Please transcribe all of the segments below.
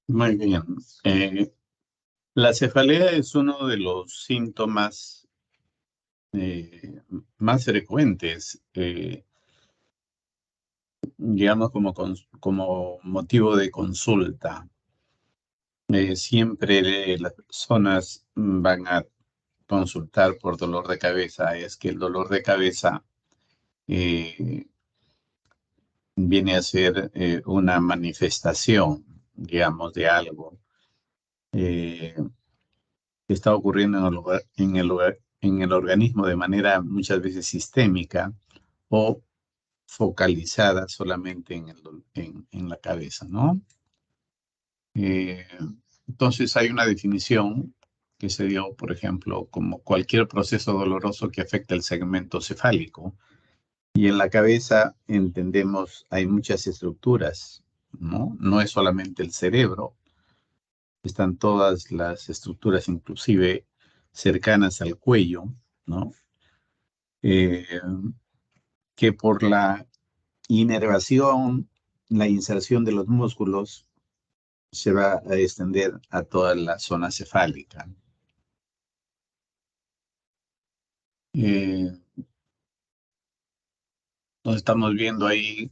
Muy bien. Eh, la cefalea es uno de los síntomas más frecuentes, digamos, como motivo de consulta. Siempre las personas van a consultar por dolor de cabeza. Es que el dolor de cabeza eh, viene a ser una manifestación, digamos, de algo. Eh, que está ocurriendo en el organismo de manera muchas veces sistémica o focalizada solamente en la cabeza, ¿no? Eh, entonces hay una definición que se dio, por ejemplo, como cualquier proceso doloroso que afecta el segmento cefálico. Y en la cabeza entendemos, hay muchas estructuras, ¿no? No es solamente el cerebro, están todas las estructuras, inclusive cercanas al cuello, ¿no? Eh, que por la inervación, la inserción de los músculos, se va a extender a toda la zona cefálica. Eh, Entonces estamos viendo ahí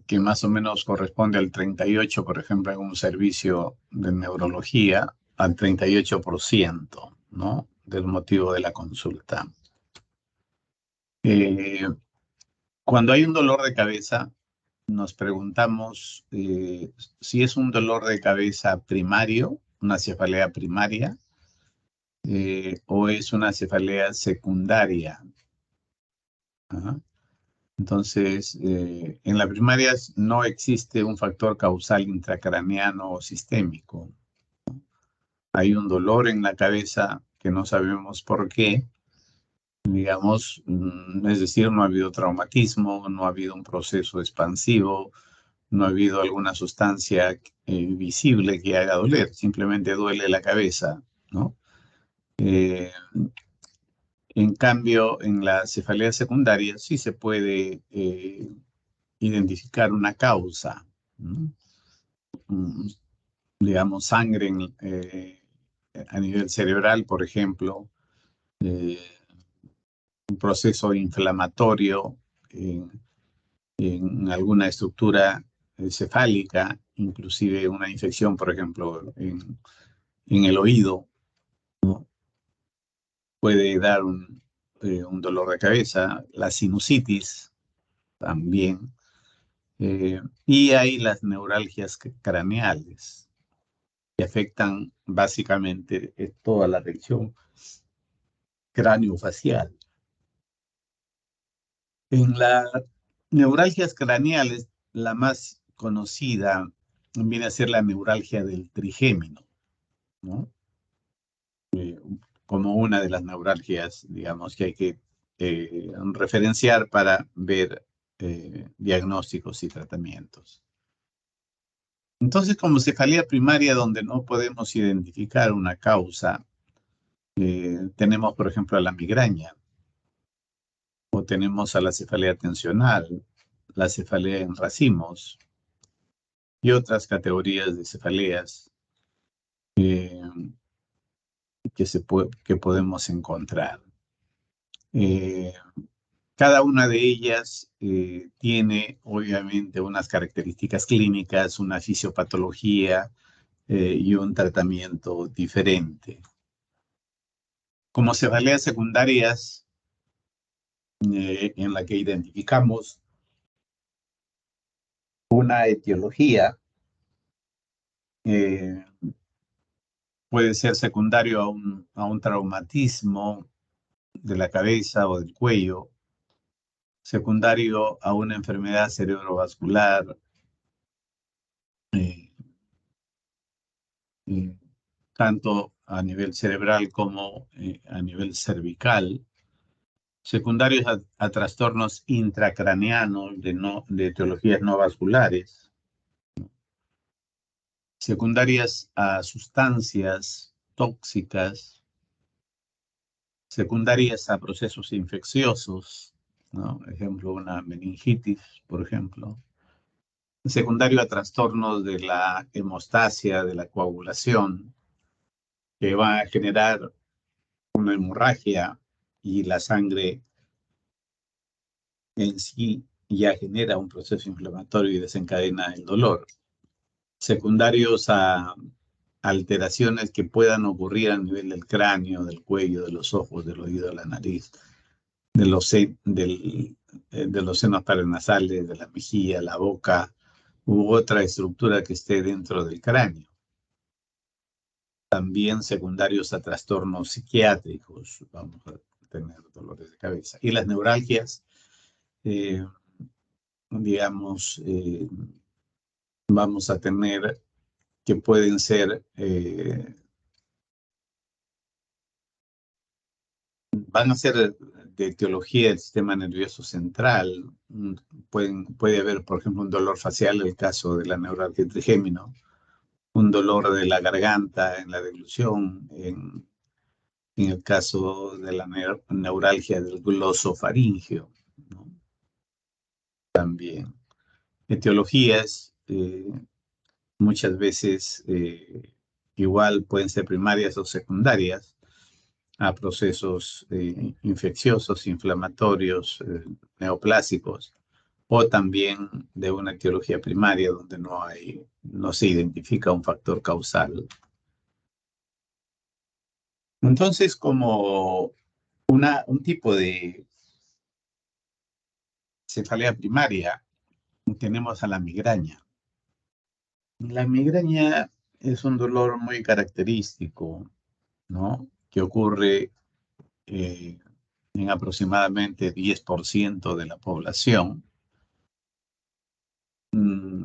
que más o menos corresponde al 38, por ejemplo, en un servicio de neurología, al 38%, ¿no? Del motivo de la consulta. Eh, Cuando hay un dolor de cabeza, nos preguntamos si es un dolor de cabeza primario, una cefalea primaria, o es una cefalea secundaria. Ajá. Entonces, en la primaria no existe un factor causal intracraneano o sistémico. Hay un dolor en la cabeza que no sabemos por qué, digamos, es decir, no ha habido traumatismo, no ha habido un proceso expansivo, no ha habido alguna sustancia visible que haga doler, simplemente duele la cabeza, ¿no? Eh, en cambio, en la cefalea secundaria sí se puede identificar una causa, ¿no? Mm, digamos, sangre a nivel cerebral, por ejemplo, eh, un proceso inflamatorio en alguna estructura cefálica, inclusive una infección, por ejemplo, en el oído, puede dar un dolor de cabeza, la sinusitis también, y hay las neuralgias craneales que afectan básicamente toda la región craneofacial. En las neuralgias craneales, la más conocida viene a ser la neuralgia del trigémino, ¿no? Como una de las neuralgias, digamos, que hay que referenciar para ver diagnósticos y tratamientos. Entonces, como cefalea primaria, donde no podemos identificar una causa, tenemos, por ejemplo, a la migraña, o tenemos a la cefalea tensional, la cefalea en racimos y otras categorías de cefaleas eh, que podemos encontrar. Eh, Cada una de ellas tiene obviamente unas características clínicas, una fisiopatología y un tratamiento diferente. Como cefaleas secundarias, en la que identificamos una etiología, eh, puede ser secundario a un traumatismo de la cabeza o del cuello, secundario a una enfermedad cerebrovascular, eh, eh, tanto a nivel cerebral como a nivel cervical, secundarios a trastornos intracraneanos de etiologías no vasculares, secundarias a sustancias tóxicas, secundarias a procesos infecciosos, ¿no? Ejemplo, una meningitis, por ejemplo, secundario a trastornos de la hemostasia, de la coagulación, que van a generar una hemorragia y la sangre en sí ya genera un proceso inflamatorio y desencadena el dolor. Secundarios a alteraciones que puedan ocurrir a nivel del cráneo, del cuello, de los ojos, del oído, de la nariz, de los senos paranasales, de la mejilla, la boca, u otra estructura que esté dentro del cráneo. También secundarios a trastornos psiquiátricos, vamos a tener dolores de cabeza. Y las neuralgias, eh, digamos, vamos a tener que pueden ser, van a ser de etiología del sistema nervioso central. Puede haber, por ejemplo, un dolor facial, el caso de la neuralgia trigémino, un dolor de la garganta en la deglución, en el caso de la neuralgia del glosofaringeo, ¿no? También. Etiologías, muchas veces igual pueden ser primarias o secundarias a procesos infecciosos, inflamatorios, neoplásicos, o también de una etiología primaria donde no se identifica un factor causal. Entonces, como un tipo de cefalea primaria, tenemos a la migraña. La migraña es un dolor muy característico, ¿no? Que ocurre eh, en aproximadamente 10% de la población,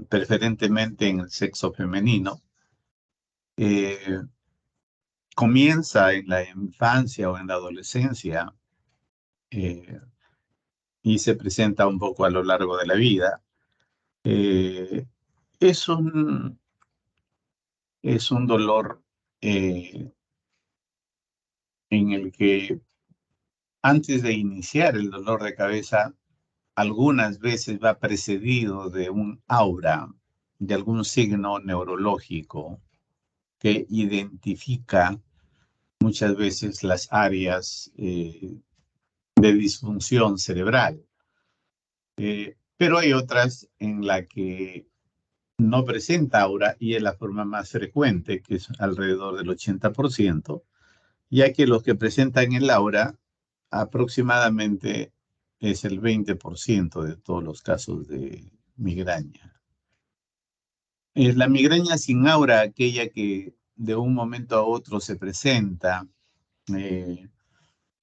preferentemente en el sexo femenino. Eh, Comienza en la infancia o en la adolescencia eh, y se presenta un poco a lo largo de la vida. Eh, es es un dolor eh, en el que antes de iniciar el dolor de cabeza, algunas veces va precedido de un aura, de algún signo neurológico que identifica muchas veces las áreas de disfunción cerebral. Pero hay otras en la que no presenta aura y es la forma más frecuente, que es alrededor del 80%, ya que los que presentan el aura aproximadamente es el 20% de todos los casos de migraña. Es la migraña sin aura, aquella que de un momento a otro se presenta, eh,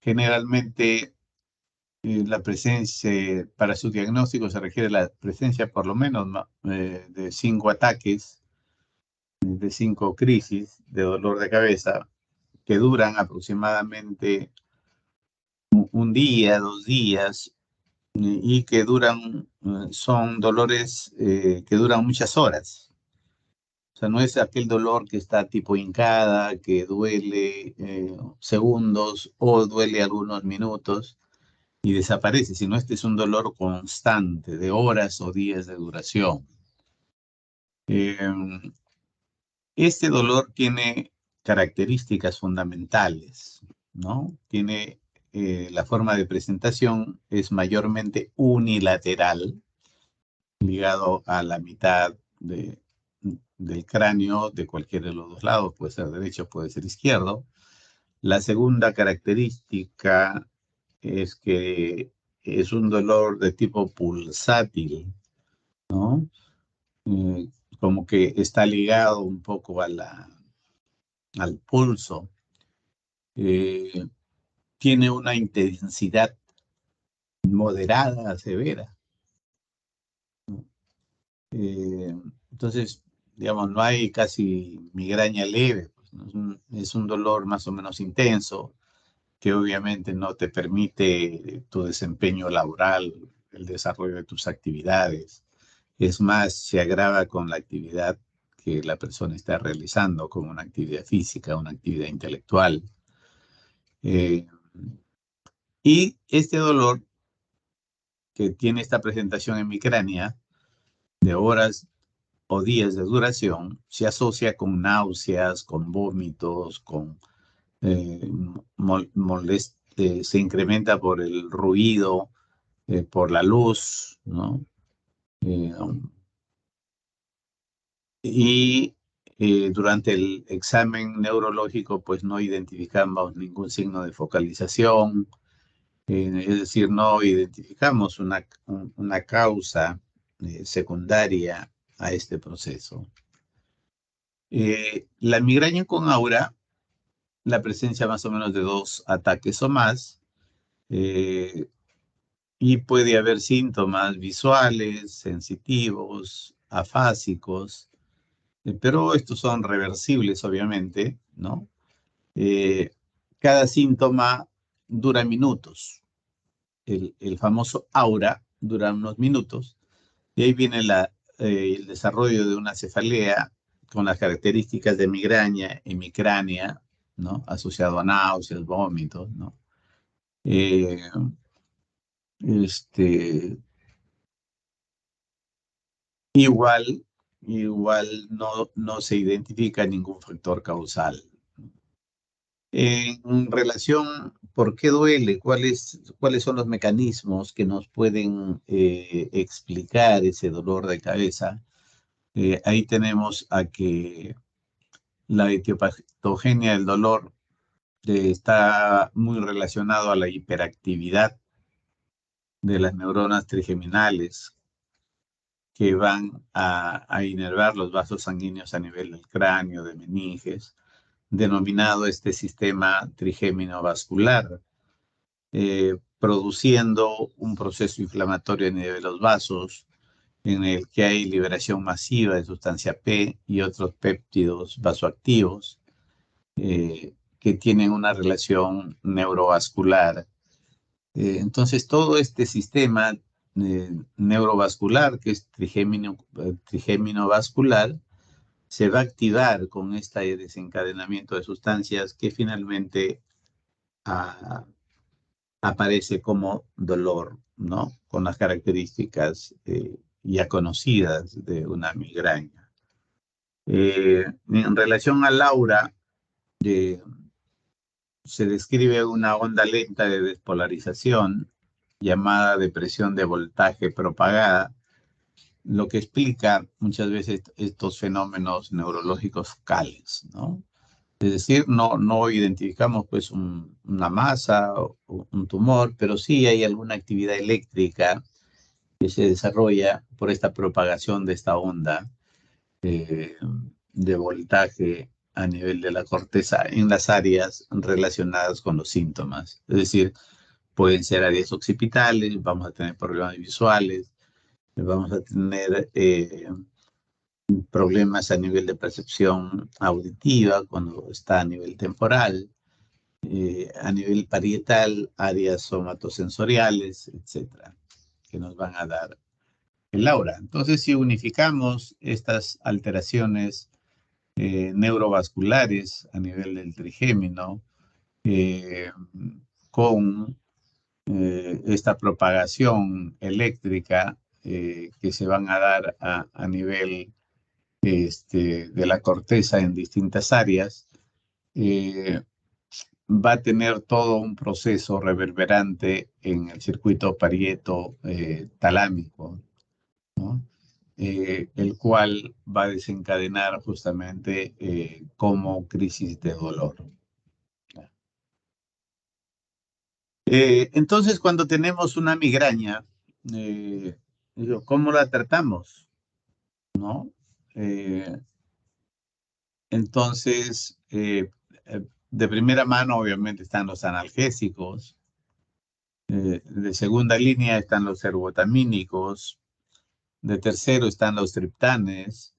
generalmente la presencia, para su diagnóstico se requiere la presencia por lo menos de 5 ataques, de 5 crisis de dolor de cabeza que duran aproximadamente un día, 2 días, y que son dolores que duran muchas horas. O sea, no es aquel dolor que está tipo hincada, que duele segundos o duele algunos minutos y desaparece, sino este es un dolor constante de horas o días de duración. Eh, este dolor tiene características fundamentales, ¿no? Tiene la forma de presentación es mayormente unilateral, ligado a la mitad del cráneo de cualquiera de los dos lados, puede ser derecho, puede ser izquierdo. La segunda característica es que es un dolor de tipo pulsátil, ¿no? Eh, Como que está ligado un poco al pulso. Eh, Tiene una intensidad moderada a severa. Eh, entonces, digamos, no hay casi migraña leve, pues, ¿no? Es un dolor más o menos intenso que obviamente no te permite tu desempeño laboral, el desarrollo de tus actividades. Es más, se agrava con la actividad que la persona está realizando, como una actividad física, una actividad intelectual. Eh, y este dolor que tiene esta presentación en migraña de horas o días de duración se asocia con náuseas, con vómitos, con se incrementa por el ruido, por la luz, ¿no? Eh, y durante el examen neurológico, pues no identificamos ningún signo de focalización, es decir, no identificamos una causa secundaria a este proceso. La migraña con aura, la presencia más o menos de 2 ataques o más, eh, y puede haber síntomas visuales, sensitivos, afásicos, pero estos son reversibles, obviamente, ¿no? Eh, Cada síntoma dura minutos. El famoso aura dura unos minutos, y ahí viene el desarrollo de una cefalea con las características de migraña, hemicrania, ¿no? Asociado a náuseas, vómitos, ¿no? Eh, este, igual, igual no se identifica ningún factor causal. En relación, ¿por qué duele? ¿Cuáles son los mecanismos que nos pueden explicar ese dolor de cabeza? Ahí tenemos a que la etiopatogenia del dolor está muy relacionado a la hiperactividad de las neuronas trigeminales que van a inervar los vasos sanguíneos a nivel del cráneo, de meninges, denominado este sistema trigémino vascular, produciendo un proceso inflamatorio a nivel de los vasos, en el que hay liberación masiva de sustancia P y otros péptidos vasoactivos que tienen una relación neurovascular. Entonces, todo este sistema neurovascular, que es trigémino vascular, se va a activar con este desencadenamiento de sustancias que finalmente ah, aparece como dolor, ¿no? Con las características ya conocidas de una migraña. En relación al aura, eh, se describe una onda lenta de despolarización llamada depresión de voltaje propagada, lo que explica muchas veces estos fenómenos neurológicos focales, ¿no? Es decir, no identificamos pues una masa o un tumor, pero sí hay alguna actividad eléctrica que se desarrolla por esta propagación de esta onda eh, de voltaje a nivel de la corteza en las áreas relacionadas con los síntomas. Es decir, pueden ser áreas occipitales, vamos a tener problemas visuales, vamos a tener problemas a nivel de percepción auditiva cuando está a nivel temporal, a nivel parietal, áreas somatosensoriales, etcétera, que nos van a dar el aura. Entonces, si unificamos estas alteraciones neurovasculares a nivel del trigémino eh, con esta propagación eléctrica que se van a dar a nivel de la corteza en distintas áreas, eh, va a tener todo un proceso reverberante en el circuito parieto talámico, ¿no? El cual va a desencadenar justamente como crisis de dolor. Entonces, cuando tenemos una migraña, eh, ¿cómo la tratamos? ¿No? Eh, entonces, de primera mano, obviamente, están los analgésicos. De segunda línea están los ergotamínicos. De tercero están los triptanes.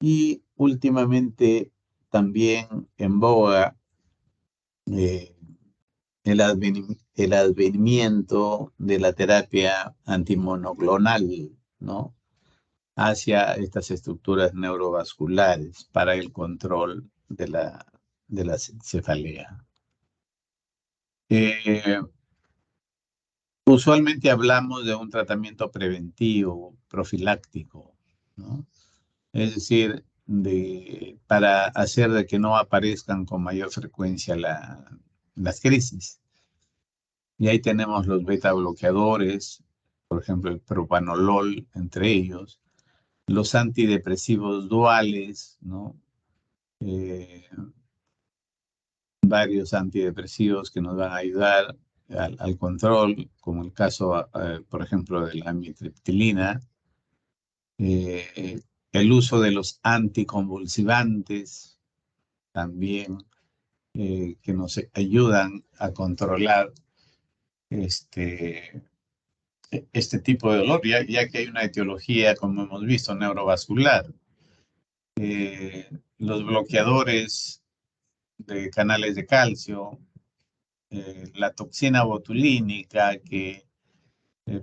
Y últimamente, también en boga, eh, el advenimiento de la terapia antimonoclonal, ¿no? Hacia estas estructuras neurovasculares para el control de la cefalea. Eh, Usualmente hablamos de un tratamiento preventivo, profiláctico, ¿no? Es decir, para hacer de que no aparezcan con mayor frecuencia las crisis. Y ahí tenemos los beta bloqueadores, por ejemplo, el propanolol, entre ellos, los antidepresivos duales, ¿no? Eh, varios antidepresivos que nos van a ayudar al control, como el caso, por ejemplo, de la amitriptilina, eh, el uso de los anticonvulsivantes también, que nos ayudan a controlar este, este tipo de dolor, ya que hay una etiología, como hemos visto, neurovascular. Los bloqueadores de canales de calcio, la toxina botulínica, que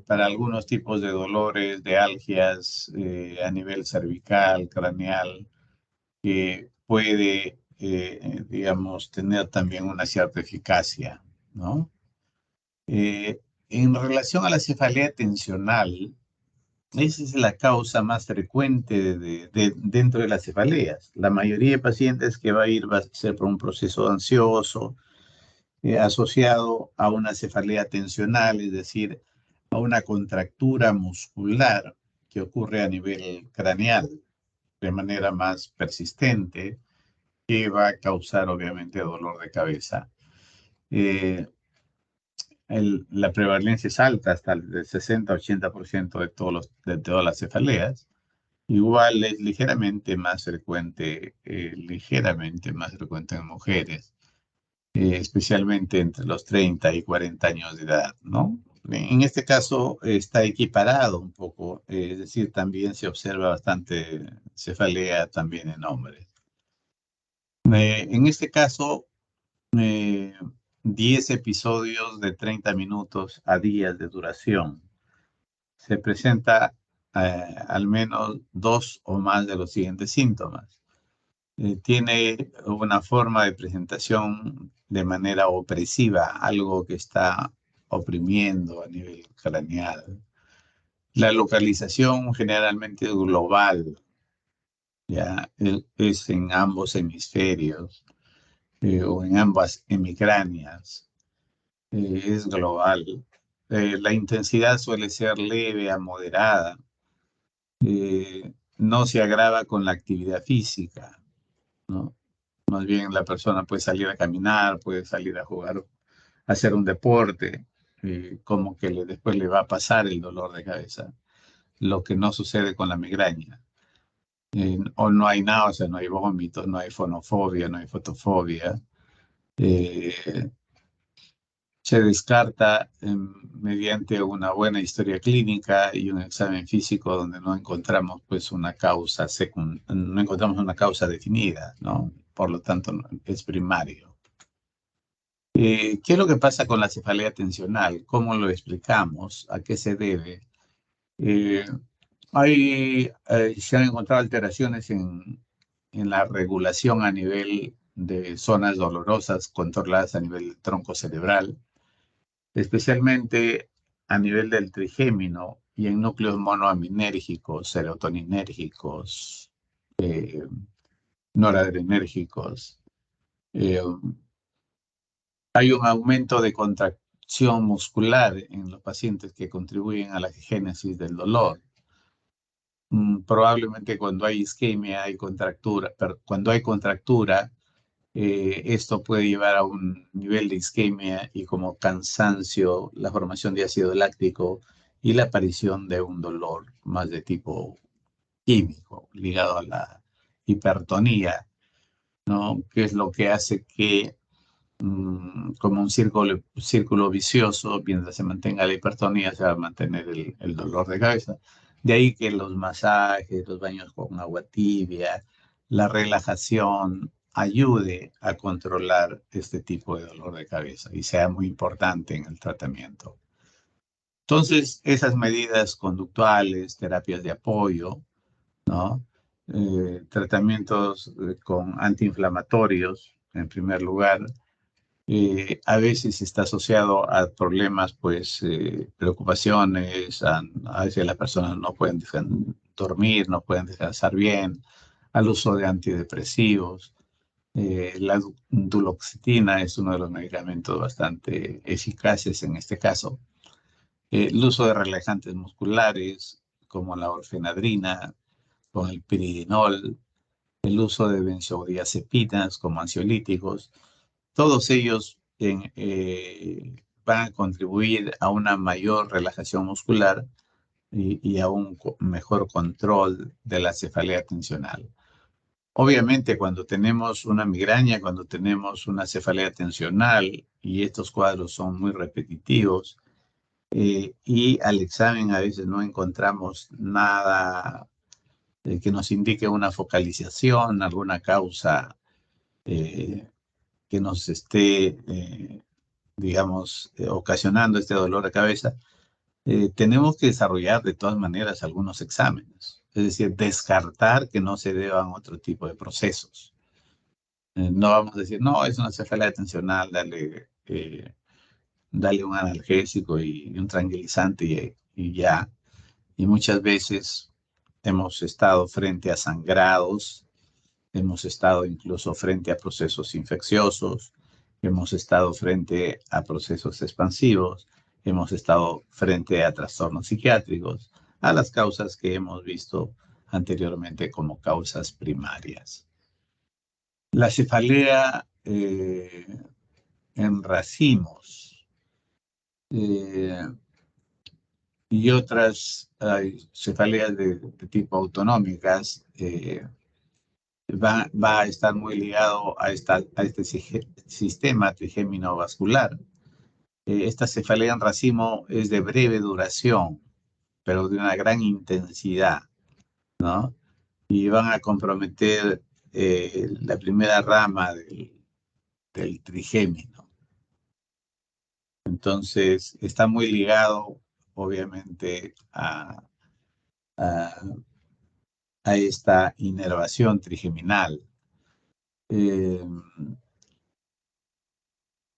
para algunos tipos de dolores, de algias a nivel cervical, craneal, que puede, digamos, tener también una cierta eficacia, ¿no? En relación a la cefalea tensional, esa es la causa más frecuente dentro de las cefaleas. La mayoría de pacientes que va a ser por un proceso ansioso, asociado a una cefalea tensional, es decir, a una contractura muscular que ocurre a nivel craneal de manera más persistente, que va a causar obviamente dolor de cabeza. Eh, la prevalencia es alta, hasta el 60-80% de todas las cefaleas. Igual es ligeramente más frecuente en mujeres, especialmente entre los 30 y 40 años de edad, ¿no? En este caso está equiparado un poco, es decir, también se observa bastante cefalea también en hombres. En este caso, eh, 10 episodios de 30 minutos a días de duración. Se presenta al menos 2 o más de los siguientes síntomas. Tiene una forma de presentación de manera opresiva, algo que está oprimiendo a nivel craneal. La localización generalmente es global, ya es en ambos hemisferios o en ambas hemicráneas, es global. La intensidad suele ser leve a moderada, no se agrava con la actividad física, ¿no? Más bien la persona puede salir a caminar, puede salir a jugar, a hacer un deporte, como que después le va a pasar el dolor de cabeza, lo que no sucede con la migraña. O no hay náuseas, no hay vómitos, no hay fonofobia, no hay fotofobia. Eh, Se descarta mediante una buena historia clínica y un examen físico donde no encontramos pues no encontramos una causa definida, ¿no? Por lo tanto, es primario. ¿Qué es lo que pasa con la cefalea tensional? ¿Cómo lo explicamos? ¿A qué se debe? Eh, Se han encontrado alteraciones en la regulación a nivel de zonas dolorosas controladas a nivel del tronco cerebral, especialmente a nivel del trigémino y en núcleos monoaminérgicos, serotoninérgicos, eh, noradrenérgicos. Eh, Hay un aumento de contracción muscular en los pacientes que contribuyen a la génesis del dolor. Probablemente cuando hay isquemia, hay contractura, pero cuando hay contractura, esto puede llevar a un nivel de isquemia y como cansancio, la formación de ácido láctico y la aparición de un dolor más de tipo químico ligado a la hipertonía, ¿no? Que es lo que hace que, como un círculo vicioso, mientras se mantenga la hipertonía, se va a mantener el dolor de cabeza. De ahí que los masajes, los baños con agua tibia, la relajación ayude a controlar este tipo de dolor de cabeza y sea muy importante en el tratamiento. Entonces, esas medidas conductuales, terapias de apoyo, ¿no? Tratamientos con antiinflamatorios, en primer lugar, A veces está asociado a problemas, pues, preocupaciones, a veces las personas no pueden dormir, no pueden descansar bien, al uso de antidepresivos. La duloxetina es uno de los medicamentos bastante eficaces en este caso. El uso de relajantes musculares, como la orfenadrina, con el piridinol, el uso de benzodiazepinas como ansiolíticos, todos ellos van a contribuir a una mayor relajación muscular y a un mejor control de la cefalea tensional. Obviamente, cuando tenemos una migraña, cuando tenemos una cefalea tensional y estos cuadros son muy repetitivos, y al examen a veces no encontramos nada que nos indique una focalización, alguna causa eh, que nos esté, digamos, ocasionando este dolor de cabeza, tenemos que desarrollar de todas maneras algunos exámenes. Es decir, descartar que no se deban a otro tipo de procesos. No vamos a decir, no, es una cefalea tensional, dale un analgésico y un tranquilizante y ya. Y muchas veces hemos estado frente a sangrados, hemos estado incluso frente a procesos infecciosos, hemos estado frente a procesos expansivos, hemos estado frente a trastornos psiquiátricos, a las causas que hemos visto anteriormente como causas primarias. La cefalea en racimos eh, y otras cefaleas de tipo autonómicas va a estar muy ligado a este sistema trigémino vascular. Esta cefalea en racimo es de breve duración, pero de una gran intensidad, ¿no? Y van a comprometer la primera rama del trigémino. Entonces, está muy ligado, obviamente, a, a esta inervación trigeminal. Eh,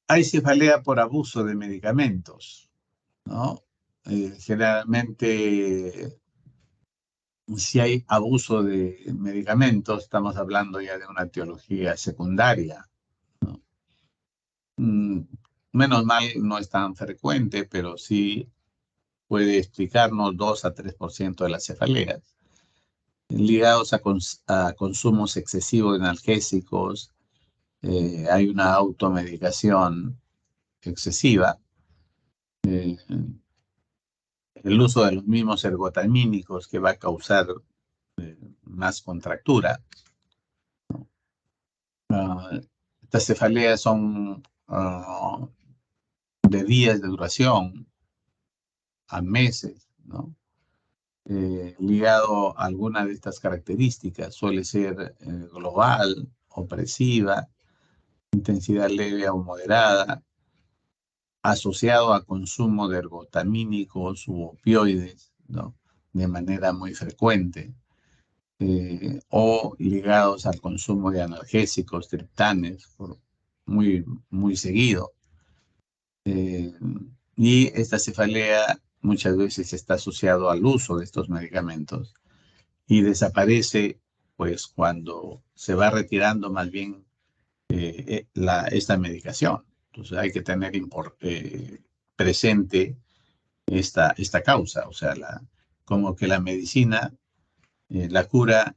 Hay cefalea por abuso de medicamentos, ¿no? Generalmente, si hay abuso de medicamentos, estamos hablando ya de una etiología secundaria, ¿no? Mm, Menos mal no es tan frecuente, pero sí puede explicarnos 2 a 3% de las cefaleas, ligados a consumos excesivos de analgésicos. Hay una automedicación excesiva. eh, el uso de los mismos ergotamínicos que va a causar más contractura. Ah, estas cefaleas son de días de duración a meses, ¿no? Ligado a alguna de estas características, suele ser global, opresiva, intensidad leve o moderada, asociado a consumo de ergotamínicos u opioides, ¿no? De manera muy frecuente, o ligados al consumo de analgésicos, triptanes, muy, muy seguido. Eh, y esta cefalea muchas veces está asociado al uso de estos medicamentos y desaparece pues cuando se va retirando más bien esta medicación. Entonces hay que tener presente esta causa, o sea, como que la medicina, la cura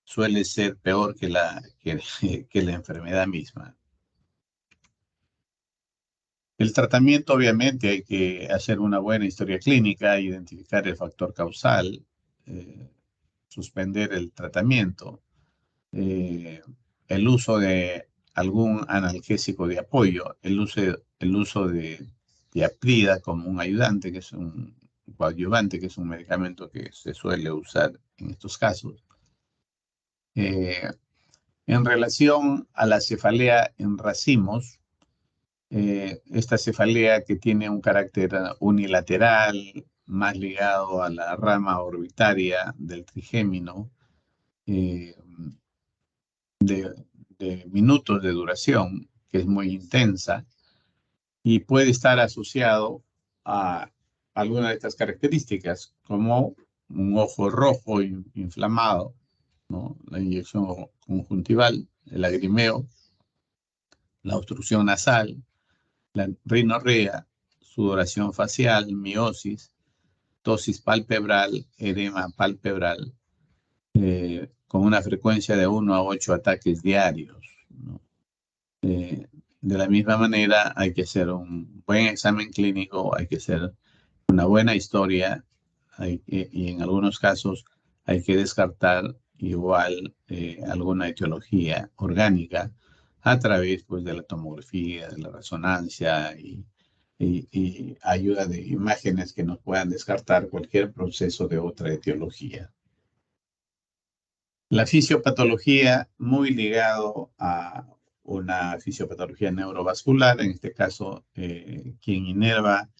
suele ser peor que la enfermedad misma. El tratamiento, obviamente, hay que hacer una buena historia clínica, identificar el factor causal, eh, suspender el tratamiento, eh, el uso de algún analgésico de apoyo, el uso de diaprida como un ayudante, que es un coadyuvante, que es un medicamento que se suele usar en estos casos. Eh, en relación a la cefalea en racimos, esta cefalea que tiene un carácter unilateral, más ligado a la rama orbitaria del trigémino, eh, de, minutos de duración, que es muy intensa, y puede estar asociado a alguna de estas características, como un ojo rojo inflamado, ¿no? La inyección conjuntival, el lagrimeo, la obstrucción nasal, la rinorrea, sudoración facial, miosis, tosis palpebral, edema palpebral, con una frecuencia de 1 a 8 ataques diarios, ¿no? De la misma manera, hay que hacer un buen examen clínico, hay que hacer una buena historia y en algunos casos hay que descartar igual alguna etiología orgánica a través pues, de la tomografía, de la resonancia y ayuda de imágenes que nos puedan descartar cualquier proceso de otra etiología. La fisiopatología muy ligado a una fisiopatología neurovascular, en este caso, quien inerva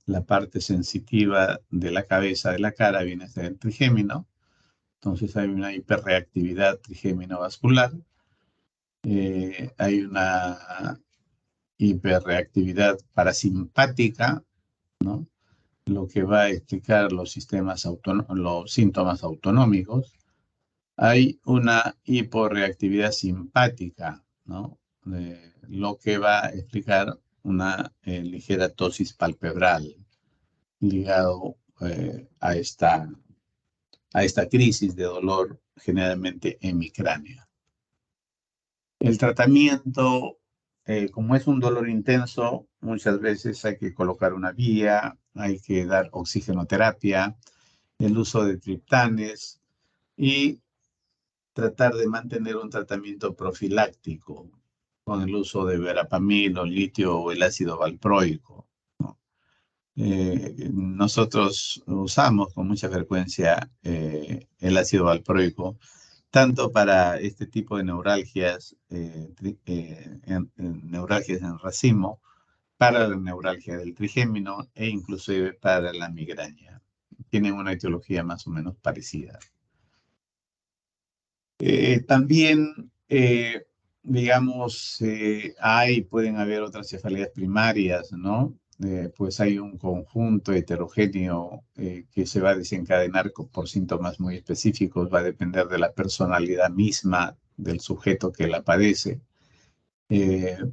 la parte sensitiva de la cabeza, de la cara, viene a ser el trigémino. Entonces hay una hiperreactividad trigémino-vascular, hay una hiperreactividad parasimpática, ¿no? Lo que va a explicar los los síntomas autonómicos. Hay una hiporreactividad simpática, ¿no? Lo que va a explicar una ligera tosis palpebral ligado a esta crisis de dolor generalmente hemicránea. El tratamiento, como es un dolor intenso, muchas veces hay que colocar una vía, hay que dar oxigenoterapia, el uso de triptanes y tratar de mantener un tratamiento profiláctico con el uso de verapamil o litio o el ácido valproico, ¿no? Nosotros usamos con mucha frecuencia el ácido valproico, tanto para este tipo de neuralgias, neuralgias en racimo, para la neuralgia del trigémino e inclusive para la migraña. Tienen una etiología más o menos parecida. También, digamos, pueden haber otras cefaleas primarias, ¿no? Pues hay un conjunto heterogéneo que se va a desencadenar por síntomas muy específicos, va a depender de la personalidad misma del sujeto que la padece.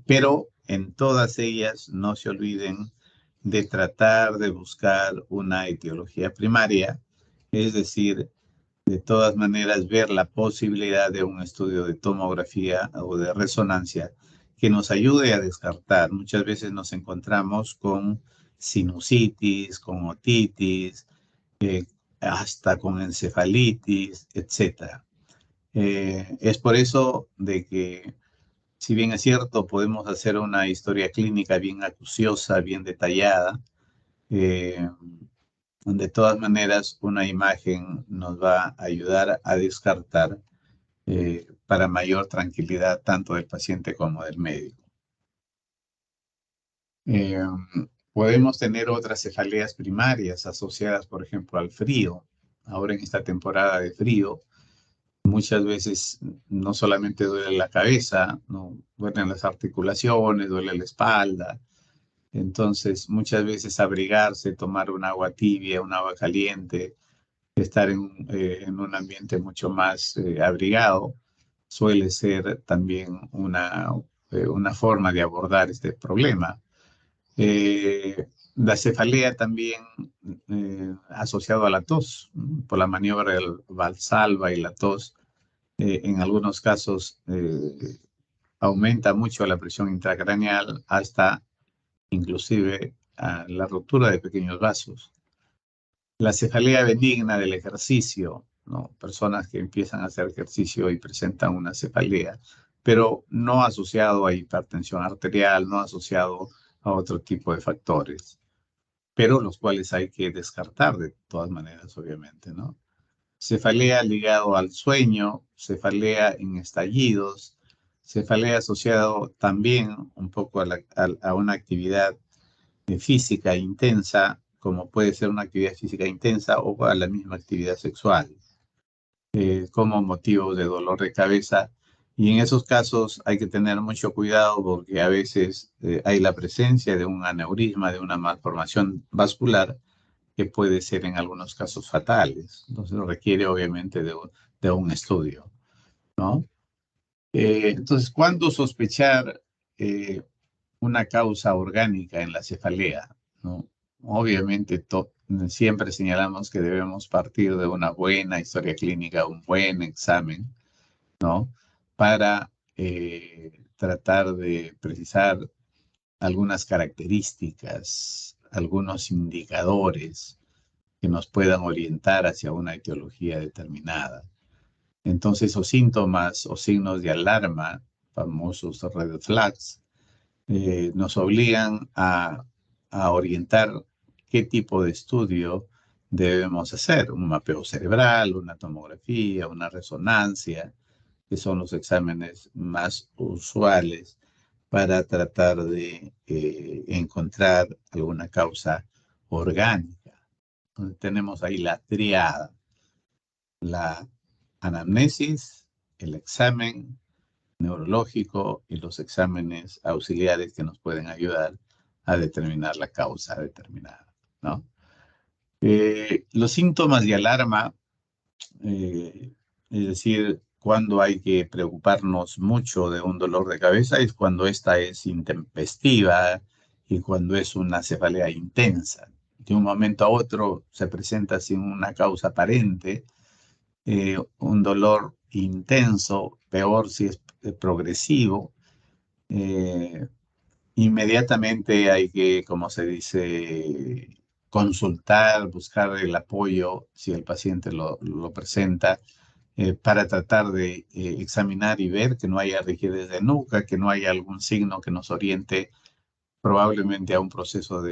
Pero en todas ellas no se olviden de tratar de buscar una etiología primaria, es decir, de todas maneras ver la posibilidad de un estudio de tomografía o de resonancia que nos ayude a descartar. Muchas veces nos encontramos con sinusitis, con otitis, hasta con encefalitis, etc. Es por eso de que, si bien es cierto, podemos hacer una historia clínica bien acuciosa, bien detallada, eh, de todas maneras, una imagen nos va a ayudar a descartar para mayor tranquilidad tanto del paciente como del médico. Eh, Podemos tener otras cefaleas primarias asociadas, por ejemplo, al frío. Ahora en esta temporada de frío, muchas veces no solamente duele la cabeza, no, duelen las articulaciones, duele la espalda. Entonces, muchas veces abrigarse, tomar un agua tibia, un agua caliente, estar en un ambiente mucho más abrigado, suele ser también una forma de abordar este problema. La cefalea también asociado a la tos, por la maniobra del Valsalva y la tos, en algunos casos aumenta mucho la presión intracraneal hasta inclusive la ruptura de pequeños vasos. La cefalea benigna del ejercicio, ¿no? Personas que empiezan a hacer ejercicio y presentan una cefalea, pero no asociado a hipertensión arterial, no asociado a otro tipo de factores, pero los cuales hay que descartar de todas maneras, obviamente, ¿no? Cefalea ligado al sueño, cefalea en estallidos, cefalea asociado también un poco a una actividad física intensa, como puede ser una actividad física intensa o a la misma actividad sexual, como motivo de dolor de cabeza Y en esos casos hay que tener mucho cuidado porque a veces hay la presencia de un aneurisma, de una malformación vascular que puede ser en algunos casos fatales. Entonces requiere obviamente de un estudio, ¿no? Entonces, ¿cuándo sospechar una causa orgánica en la cefalea? ¿No? Obviamente, siempre señalamos que debemos partir de una buena historia clínica, un buen examen, ¿no? Para tratar de precisar algunas características, algunos indicadores que nos puedan orientar hacia una etiología determinada. Entonces, esos síntomas o signos de alarma, famosos red flags, nos obligan a orientar qué tipo de estudio debemos hacer. Un mapeo cerebral, una tomografía, una resonancia, que son los exámenes más usuales para tratar de encontrar alguna causa orgánica. Entonces, tenemos ahí la triada, la anamnesis, el examen neurológico y los exámenes auxiliares que nos pueden ayudar a determinar la causa determinada, ¿no? Los síntomas de alarma, es decir, cuando hay que preocuparnos mucho de un dolor de cabeza es cuando esta es intempestiva y cuando es una cefalea intensa. De un momento a otro se presenta sin una causa aparente, un dolor intenso, peor si es progresivo. eh, Inmediatamente hay que, como se dice, consultar, buscar el apoyo si el paciente lo presenta, para tratar de examinar y ver que no haya rigidez de nuca, que no haya algún signo que nos oriente probablemente a un proceso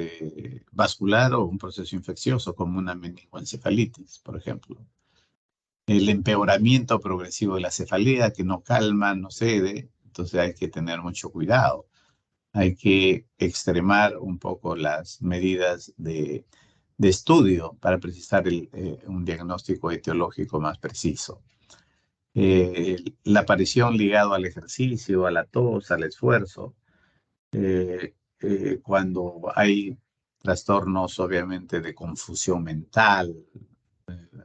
vascular o un proceso infeccioso como una meningoencefalitis, por ejemplo. El empeoramiento progresivo de la cefalea que no calma, no cede, entonces hay que tener mucho cuidado. Hay que extremar un poco las medidas de estudio para precisar un diagnóstico etiológico más preciso. La aparición ligada al ejercicio, a la tos, al esfuerzo, cuando hay trastornos obviamente de confusión mental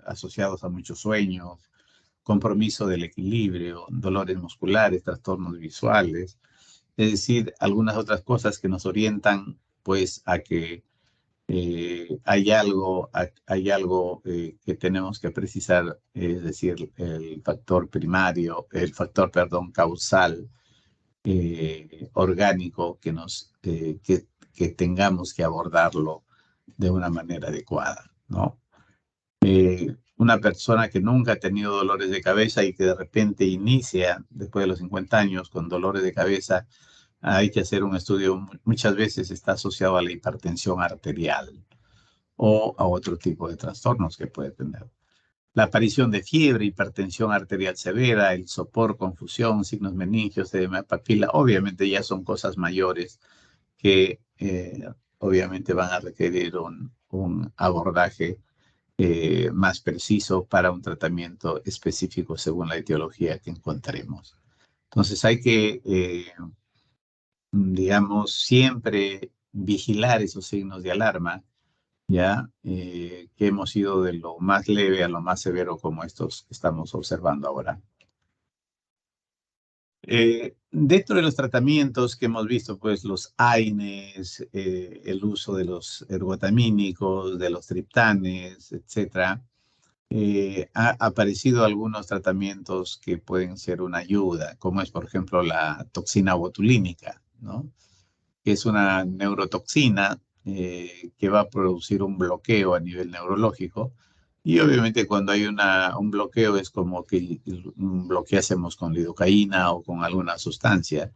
asociados a muchos sueños, compromiso del equilibrio, dolores musculares, trastornos visuales, es decir, algunas otras cosas que nos orientan pues a que hay algo que tenemos que precisar, es decir, el factor primario, el factor, perdón, causal, orgánico, que tengamos que abordarlo de una manera adecuada, ¿no? Una persona que nunca ha tenido dolores de cabeza y que de repente inicia después de los 50 años con dolores de cabeza, hay que hacer un estudio. Muchas veces está asociado a la hipertensión arterial o a otro tipo de trastornos que puede tener. La aparición de fiebre, hipertensión arterial severa, el sopor, confusión, signos meningios, edema de papila, obviamente ya son cosas mayores que obviamente van a requerir un abordaje más preciso para un tratamiento específico según la etiología que encontremos. Entonces hay que, digamos, siempre vigilar esos signos de alarma, ya que hemos ido de lo más leve a lo más severo como estos que estamos observando ahora. Dentro de los tratamientos que hemos visto, pues los AINES, el uso de los ergotamínicos, de los triptanes, etcétera, ha aparecido algunos tratamientos que pueden ser una ayuda, como es, por ejemplo, la toxina botulínica, ¿no? Que es una neurotoxina que va a producir un bloqueo a nivel neurológico. Y obviamente cuando hay un bloqueo es como que bloqueásemos con lidocaína o con alguna sustancia.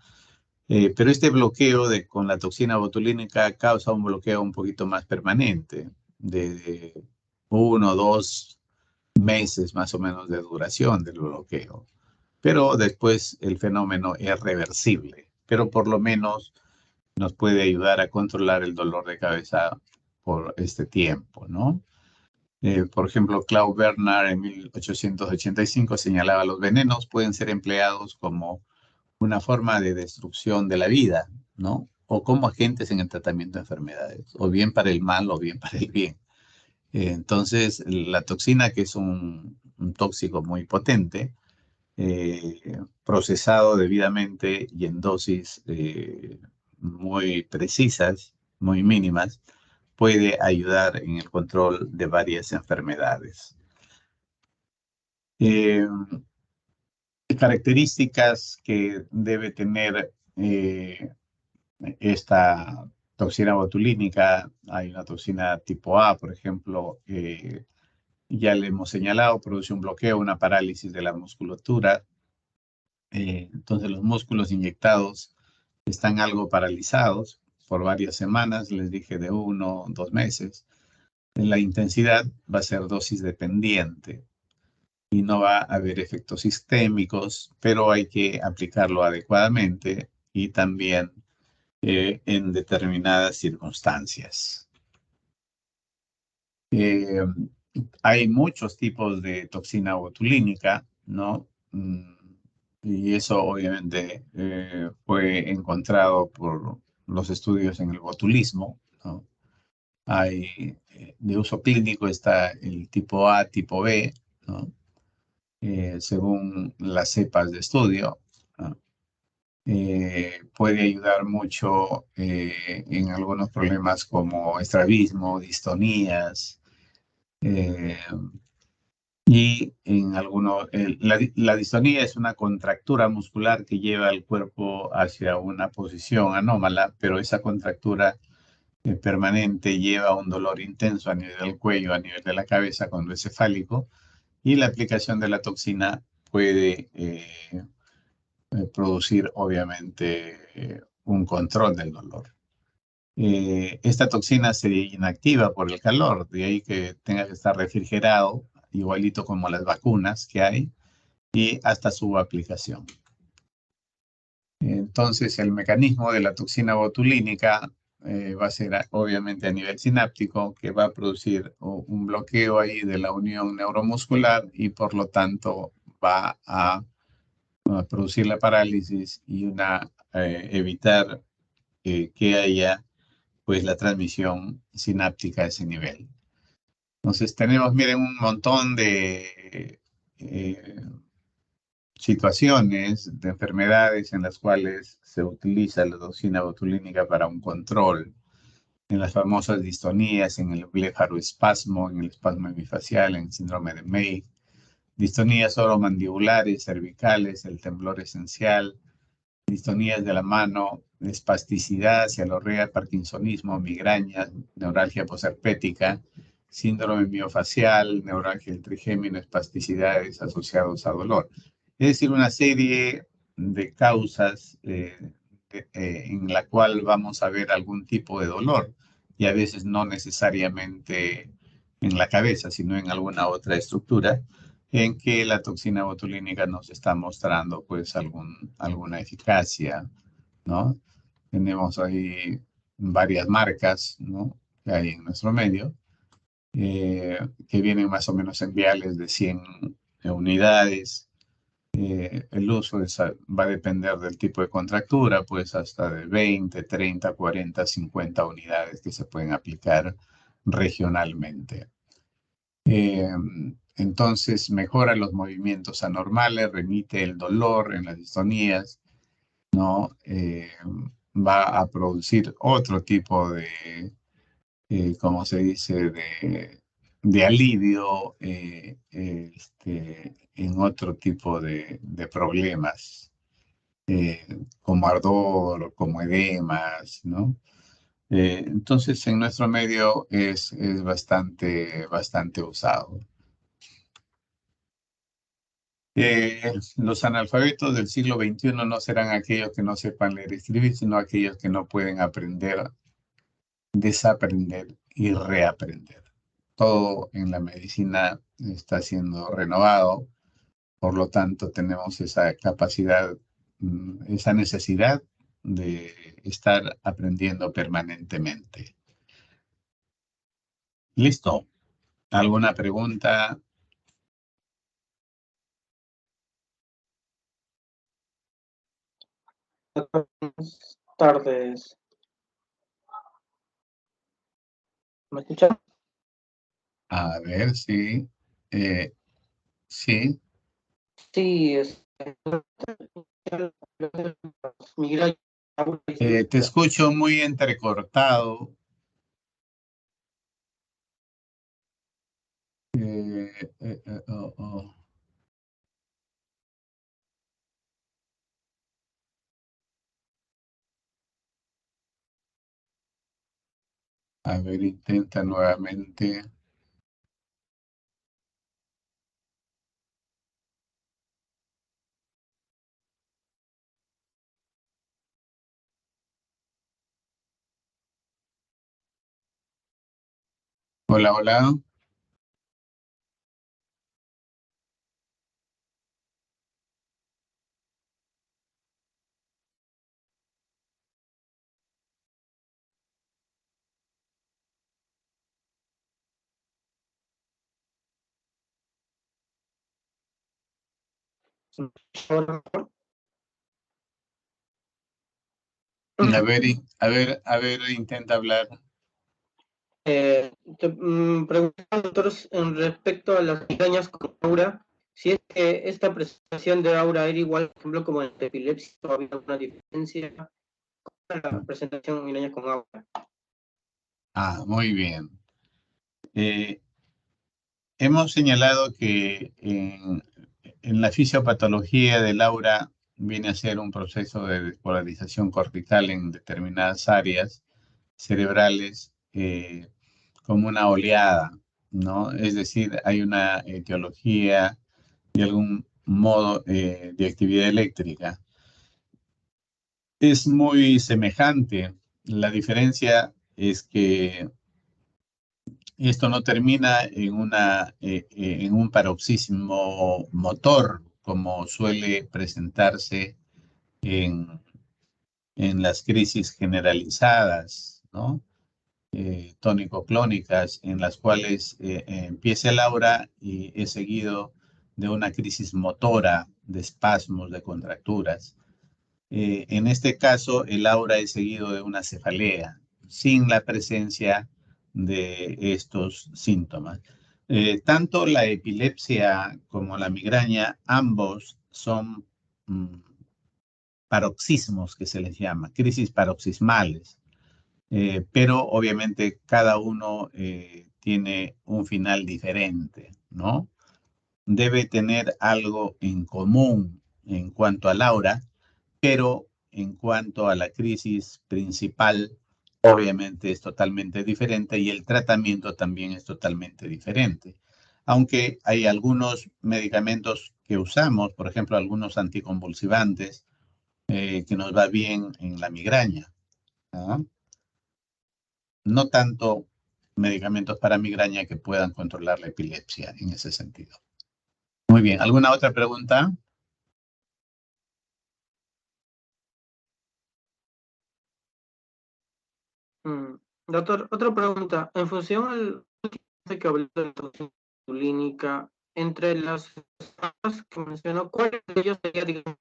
Pero este bloqueo con la toxina botulínica causa un bloqueo un poquito más permanente, de 1 o 2 meses más o menos de duración del bloqueo. Pero después el fenómeno es reversible, pero por lo menos nos puede ayudar a controlar el dolor de cabeza por este tiempo, ¿no? Por ejemplo, Claude Bernard en 1885 señalaba los venenos pueden ser empleados como una forma de destrucción de la vida, ¿no? O como agentes en el tratamiento de enfermedades, o bien para el mal o bien para el bien. Entonces, la toxina, que es un tóxico muy potente, procesado debidamente y en dosis muy precisas, muy mínimas, puede ayudar en el control de varias enfermedades. Eh, Características que debe tener esta toxina botulínica. Hay una toxina tipo A, por ejemplo, ya le hemos señalado, produce un bloqueo, una parálisis de la musculatura. Entonces los músculos inyectados están algo paralizados por varias semanas, les dije de 1 o 2 meses. La intensidad va a ser dosis dependiente y no va a haber efectos sistémicos, pero hay que aplicarlo adecuadamente y también en determinadas circunstancias. Eh, Hay muchos tipos de toxina botulínica, ¿no? Y eso obviamente fue encontrado por los estudios en el botulismo, ¿no? Hay de uso clínico está el tipo A, tipo B, ¿no? Según las cepas de estudio, ¿no? Puede ayudar mucho en algunos problemas como estrabismo, distonías, eh, y en algunos, la distonía es una contractura muscular que lleva el cuerpo hacia una posición anómala, pero esa contractura permanente lleva un dolor intenso a nivel del cuello, a nivel de la cabeza cuando es cefálico, y la aplicación de la toxina puede producir obviamente un control del dolor. Esta toxina se inactiva por el calor, de ahí que tenga que estar refrigerado, igualito como las vacunas que hay, y hasta su aplicación. Entonces, el mecanismo de la toxina botulínica va a ser obviamente a nivel sináptico, que va a producir un bloqueo ahí de la unión neuromuscular y por lo tanto va a producir la parálisis y evitar que haya pues la transmisión sináptica a ese nivel. Entonces tenemos, miren, un montón de situaciones, de enfermedades en las cuales se utiliza la toxina botulínica para un control. En las famosas distonías, en el blefaroespasmo, en el espasmo hemifacial, en el síndrome de May, distonías oromandibulares, cervicales, el temblor esencial, distonías de la mano, espasticidad, cialorrea, parkinsonismo, migraña, neuralgia posherpética, síndrome miofacial, neuralgia del trigémino, espasticidades asociados a dolor. Es decir, una serie de causas en la cual vamos a ver algún tipo de dolor y a veces no necesariamente en la cabeza, sino en alguna otra estructura en que la toxina botulínica nos está mostrando pues alguna eficacia, ¿no? Tenemos ahí varias marcas, ¿no? Que hay en nuestro medio, que vienen más o menos en viales de 100 unidades. El uso va a depender del tipo de contractura, pues hasta de 20, 30, 40, 50 unidades que se pueden aplicar regionalmente. Eh, entonces mejora los movimientos anormales, remite el dolor en las distonías, ¿no? Va a producir otro tipo de, ¿cómo se dice?, de alivio en otro tipo de problemas, como ardor, como edemas, ¿no? Entonces, en nuestro medio es bastante usado. Los analfabetos del siglo XXI no serán aquellos que no sepan leer y escribir, sino aquellos que no pueden aprender, desaprender y reaprender. Todo en la medicina está siendo renovado, por lo tanto tenemos esa capacidad, esa necesidad de estar aprendiendo permanentemente. Listo. ¿Alguna pregunta? Buenas tardes. ¿Me escuchan? A ver, sí. Sí. Sí, migraña. Te escucho muy entrecortado. Oh, oh. A ver, intenta nuevamente. Hola, hola. A ver, intenta hablar. Preguntaba, doctor, en respecto a las migrañas con aura, si es que esta presentación de aura era igual, por ejemplo, como en la epilepsia, o había alguna diferencia en la presentación de migrañas con aura. Ah, muy bien. Eh, Hemos señalado que en la fisiopatología del aura viene a ser un proceso de despolarización cortical en determinadas áreas cerebrales, como una oleada, ¿no? Es decir, hay una etiología de algún modo de actividad eléctrica. Es muy semejante. La diferencia es que esto no termina en un paroxismo motor, como suele presentarse en, en las crisis generalizadas, ¿no? Tónico-clónicas, en las cuales empieza el aura y es seguido de una crisis motora, de espasmos, de contracturas. En este caso, el aura es seguido de una cefalea, sin la presencia de estos síntomas. Tanto la epilepsia como la migraña, ambos son mm, paroxismos que se les llama, crisis paroxismales, pero obviamente cada uno tiene un final diferente, ¿no? Debe tener algo en común en cuanto al aura, pero en cuanto a la crisis principal, obviamente es totalmente diferente y el tratamiento también es totalmente diferente. Aunque hay algunos medicamentos que usamos, por ejemplo, algunos anticonvulsivantes, que nos va bien en la migraña, ¿no? No tanto medicamentos para migraña que puedan controlar la epilepsia en ese sentido. Muy bien, ¿alguna otra pregunta? Doctor, otra pregunta. En función al de que habló de la toxina botulínica, entre las que mencionó, ¿cuál de ellos sería, digamos,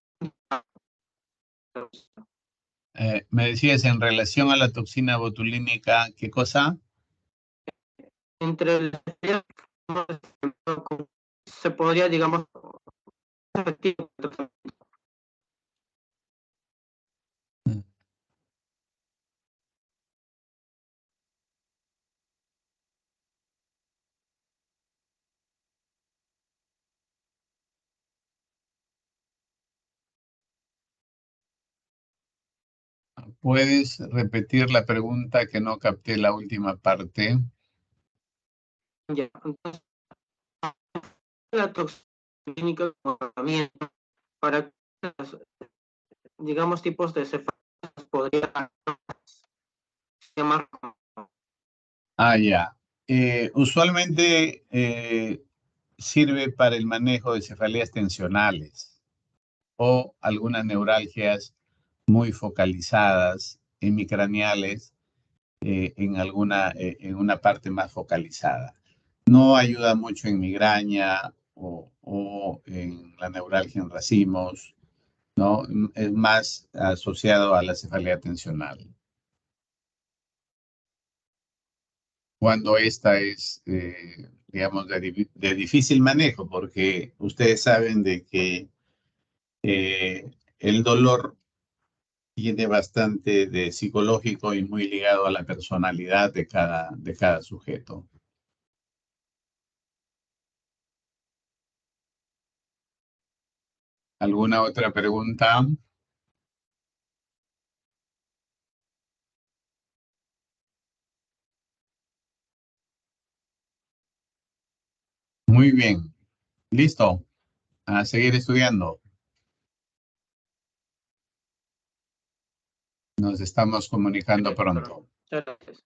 Me decías en relación a la toxina botulínica, ¿qué cosa? entre las que se podría, digamos, efectivo? ¿Puedes repetir la pregunta que no capté la última parte? Ya, entonces, la toxina botulínica como tratamiento para, digamos, tipos de cefaleas podría llamar como... Ah, ya. Usualmente sirve para el manejo de cefaleas tensionales o algunas neuralgias muy focalizadas, hemicraneales, en una parte más focalizada. No ayuda mucho en migraña o en la neuralgia en racimos, ¿no? Es más asociado a la cefalea tensional. Cuando esta es, digamos, de difícil manejo, porque ustedes saben de que el dolor tiene bastante de psicológico y muy ligado a la personalidad de cada sujeto. ¿Alguna otra pregunta? Muy bien. Listo. A seguir estudiando. Nos estamos comunicando pronto. Muchas gracias.